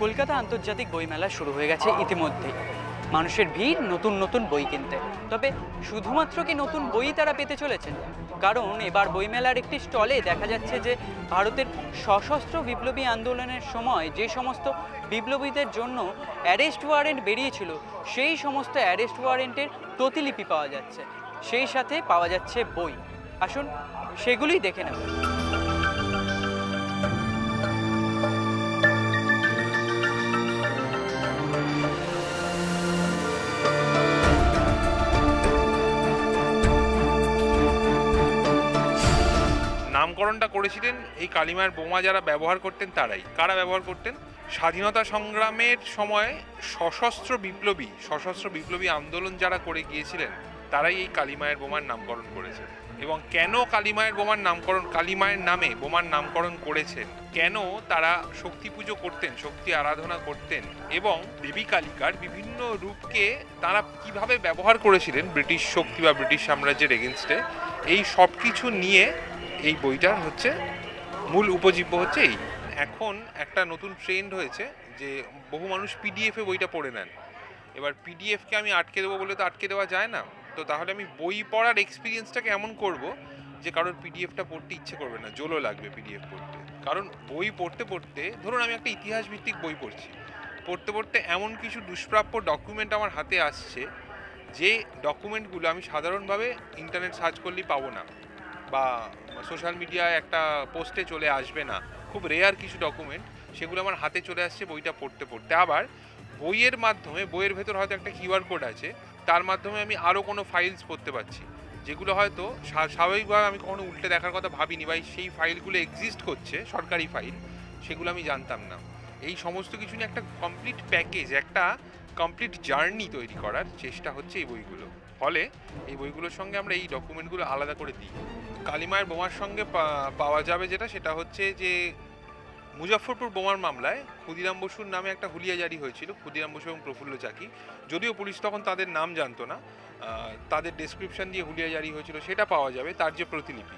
কলকাতা আন্তর্জাতিক বইমেলা শুরু হয়ে গেছে ইতিমধ্যেই। মানুষের ভিড় নতুন নতুন বই কিনতে। তবে শুধুমাত্র কি নতুন বই তারা পেতে চলেছেন? কারণ এবার বইমেলার একটি স্টলে দেখা যাচ্ছে যে ভারতের সশস্ত্র বিপ্লবী আন্দোলনের সময় যে সমস্ত বিপ্লবীদের জন্য অ্যারেস্ট ওয়ারেন্ট বেরিয়েছিল, সেই সমস্ত অ্যারেস্ট ওয়ারেন্টের প্রতিলিপি পাওয়া যাচ্ছে। সেই সাথে পাওয়া যাচ্ছে বই। আসুন সেগুলোই দেখে নেব। নামকরণটা করেছিলেন এই কালিমায়ের বোমা যারা ব্যবহার করতেন তারাই। কারা ব্যবহার করতেন? স্বাধীনতা সংগ্রামের সময় সশস্ত্র বিপ্লবী আন্দোলন যারা করে গিয়েছিলেন তারাই এই কালিমায়ের বোমার নামকরণ করেছেন। এবং কেন কালিমায়ের বোমার নামকরণ, কালিমায়ের নামে বোমার নামকরণ করেছেন, কেন তারা শক্তি পুজো করতেন, শক্তি আরাধনা করতেন, এবং দেবী কালিকার বিভিন্ন রূপকে তারা কিভাবে ব্যবহার করেছিলেন ব্রিটিশ শক্তি বা ব্রিটিশ সাম্রাজ্যের এগেনস্টে, এই সব কিছু নিয়ে এই বইটার হচ্ছে মূল উপজীব্য হচ্ছে এই। এখন একটা নতুন ট্রেন্ড হয়েছে যে বহু মানুষ পিডিএফে বইটা পড়ে নেন। এবার পিডিএফকে আমি আটকে দেবো বলে তো আটকে দেওয়া যায় না। তো তাহলে আমি বই পড়ার এক্সপিরিয়েন্সটাকে এমন করব যে কারোর পিডিএফটা পড়তে ইচ্ছে করবে না, জোলো লাগবে পিডিএফ পড়তে। কারণ বই পড়তে পড়তে, ধরুন আমি একটা ইতিহাস ভিত্তিক বই পড়ছি, পড়তে পড়তে এমন কিছু দুষ্প্রাপ্য ডকুমেন্ট আমার হাতে আসছে যে ডকুমেন্টগুলো আমি সাধারণভাবে ইন্টারনেট সার্চ করলেই পাবো না, বা সোশ্যাল মিডিয়ায় একটা পোস্টে চলে আসবে না। খুব রেয়ার কিছু ডকুমেন্ট, সেগুলো আমার হাতে চলে আসছে বইটা পড়তে পড়তে। আবার বইয়ের মাধ্যমে, বইয়ের ভেতর হয়তো একটা কিউআর কোড আছে, তার মাধ্যমে আমি আরও কোনো ফাইলস পড়তে পারছি, যেগুলো হয়তো স্বাভাবিকভাবে আমি কখনো উল্টে দেখার কথা ভাবিনি, বা সেই ফাইলগুলো এক্সিস্ট করছে, সরকারি ফাইল, সেগুলো আমি জানতাম না। এই সমস্ত কিছু নিয়ে একটা কমপ্লিট প্যাকেজ, একটা কমপ্লিট জার্নি তৈরি করার চেষ্টা হচ্ছে এই বইগুলো। ফলে এই বইগুলোর সঙ্গে আমরা এই ডকুমেন্টগুলো আলাদা করে দিই। কালিমায়ের বোমার সঙ্গে পাওয়া যাবে যেটা, সেটা হচ্ছে যে মুজফ্ফরপুর বোমার মামলায় ক্ষুদিরাম বসুর নামে একটা হুলিয়া জারি হয়েছিল, ক্ষুদিরাম বসু এবং প্রফুল্ল চাকি। যদিও পুলিশ তখন তাদের নাম জানতো না, তাদের ডেসক্রিপশন দিয়ে হুলিয়া জারি হয়েছিল, সেটা পাওয়া যাবে। তার যে প্রতিলিপি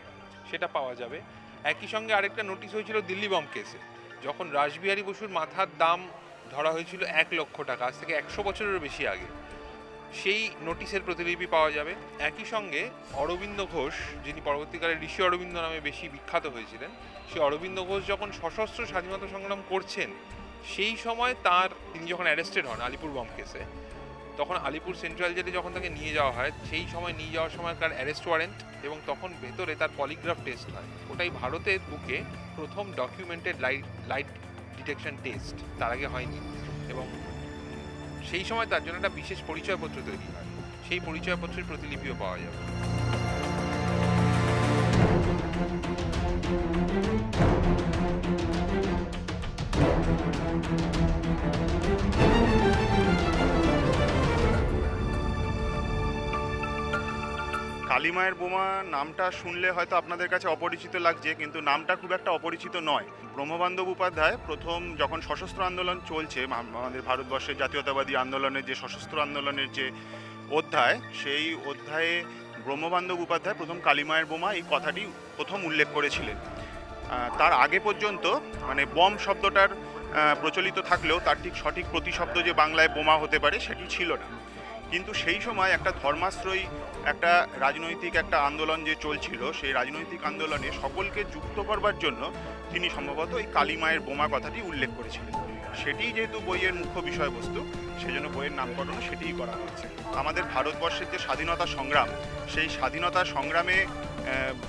সেটা পাওয়া যাবে। একই সঙ্গে আরেকটা নোটিশ হয়েছিল দিল্লি বম কেসে, যখন রাসবিহারী বসুর মাথার দাম ধরা হয়েছিল 1,00,000 টাকা, আজ থেকে 100 বছরেরও বেশি আগে। সেই নোটিশের প্রতিলিপি পাওয়া যাবে। একই সঙ্গে অরবিন্দ ঘোষ, যিনি পরবর্তীকালে ঋষি অরবিন্দ নামে বেশি বিখ্যাত হয়েছিলেন, সেই অরবিন্দ ঘোষ যখন সশস্ত্র স্বাধীনতা সংগ্রাম করছেন, সেই সময় তিনি যখন অ্যারেস্টেড হন আলিপুর বম কেসে, তখন আলিপুর সেন্ট্রাল জেলে যখন তাকে নিয়ে যাওয়া হয়, সেই সময় নিয়ে যাওয়ার সময় তার অ্যারেস্ট ওয়ারেন্ট, এবং তখন ভেতরে তার পলিগ্রাফ টেস্ট হয়। ওটাই ভারতের বুকে প্রথম ডকুমেন্টেড লাইট ডিটেকশন টেস্ট, তার আগে হয়নি। এবং সেই সময় তার জন্য একটা বিশেষ পরিচয়পত্র তৈরি হয়, সেই পরিচয়পত্রের প্রতিলিপিও পাওয়া যাবে। কালিমায়ের বোমা নামটা শুনলে হয়তো আপনাদের কাছে অপরিচিত লাগছে, কিন্তু নামটা খুব একটা অপরিচিত নয়। ব্রহ্মবান্ধব উপাধ্যায় প্রথম যখন সশস্ত্র আন্দোলন চলছে, আমাদের ভারতবর্ষের জাতীয়তাবাদী আন্দোলনের যে সশস্ত্র আন্দোলনের যে অধ্যায়, সেই অধ্যায়ে ব্রহ্মবান্ধব উপাধ্যায় প্রথম কালিমায়ের বোমা এই কথাটি প্রথম উল্লেখ করেছিলেন। তার আগে পর্যন্ত মানে বম শব্দটার প্রচলিত থাকলেও তার ঠিক সঠিক প্রতিশব্দ যে বাংলায় বোমা হতে পারে সেটি ছিল না। কিন্তু সেই সময় একটা ধর্মাশ্রয়ী একটা রাজনৈতিক একটা আন্দোলন যে চলছিল, সেই রাজনৈতিক আন্দোলনে সকলকে যুক্ত করবার জন্য তিনি সম্ভবত এই কালিমায়ের বোমা কথাটি উল্লেখ করেছিলেন। সেটিই যেহেতু বইয়ের মুখ্য বিষয়বস্তু, সেজন্য বইয়ের নামকরণ সেটিই করা হয়েছে। আমাদের ভারতবর্ষের যে স্বাধীনতা সংগ্রাম, সেই স্বাধীনতা সংগ্রামে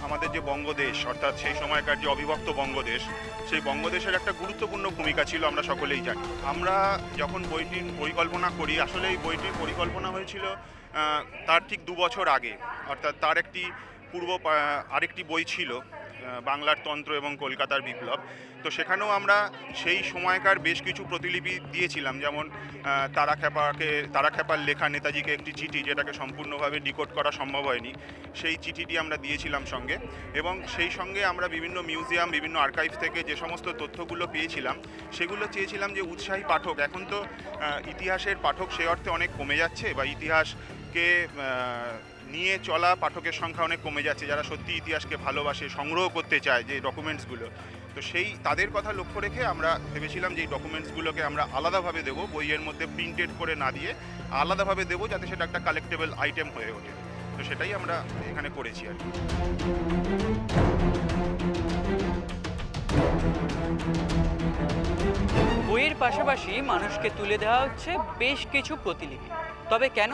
আমাদের যে বঙ্গদেশ, অর্থাৎ সেই সময়কার যে অবিভক্ত বঙ্গদেশ, সেই বঙ্গদেশের একটা গুরুত্বপূর্ণ ভূমিকা ছিল, আমরা সকলেই জানি। আমরা যখন বইটির পরিকল্পনা করি, আসলে এই বইটির পরিকল্পনা হয়েছিল তার ঠিক 2 বছর আগে। অর্থাৎ তার একটি আরেকটি বই ছিল বাংলার তন্ত্র এবং কলকাতার বিপ্লব। তো সেখানেও আমরা সেই সময়কার বেশ কিছু প্রতিলিপি দিয়েছিলাম, যেমন তারা খ্যাপার লেখা নেতাজিকে একটি চিঠি, যেটাকে সম্পূর্ণভাবে ডিকোড করা সম্ভব হয়নি, সেই চিঠিটি আমরা দিয়েছিলাম সঙ্গে। এবং সেই সঙ্গে আমরা বিভিন্ন মিউজিয়াম, বিভিন্ন আর্কাইভ থেকে যে সমস্ত তথ্যগুলো পেয়েছিলাম, সেগুলো চেয়েছিলাম যে উৎসাহী পাঠক, এখন তো ইতিহাসের পাঠক সে অর্থে অনেক কমে যাচ্ছে, বা ইতিহাসকে নিয়ে চলা পাঠকের সংখ্যা অনেক কমে যাচ্ছে, যারা সত্যি ইতিহাসকে ভালোবাসে, সংগ্রহ করতে চায় যে ডকুমেন্টসগুলো। তো সেই তাদের কথা লক্ষ্য রেখে আমরা ভেবেছিলাম যে এই ডকুমেন্টসগুলোকে আমরা আলাদাভাবে দেবো, বইয়ের মধ্যে প্রিন্টেড করে না দিয়ে আলাদাভাবে দেবো, যাতে সেটা একটা কালেক্টেবল আইটেম হয়ে ওঠে। তো সেটাই আমরা এখানে করেছি আর কি। বইয়ের পাশাপাশি মানুষকে তুলে দেওয়া হচ্ছে বেশ কিছু প্রতিলিপি। তবে কেন?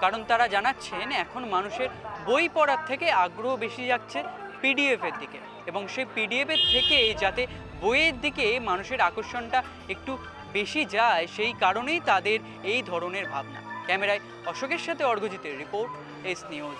কারণ তারা জানাচ্ছেন এখন মানুষের বই পড়ার থেকে আগ্রহ বেশি যাচ্ছে পিডিএফের দিকে, এবং সেই পিডিএফের থেকে যাতে বইয়ের দিকে মানুষের আকর্ষণটা একটু বেশি যায়, সেই কারণেই তাদের এই ধরনের ভাবনা। ক্যামেরায় অশোকের সাথে অর্ঘজিতের রিপোর্ট, এস নিউজ।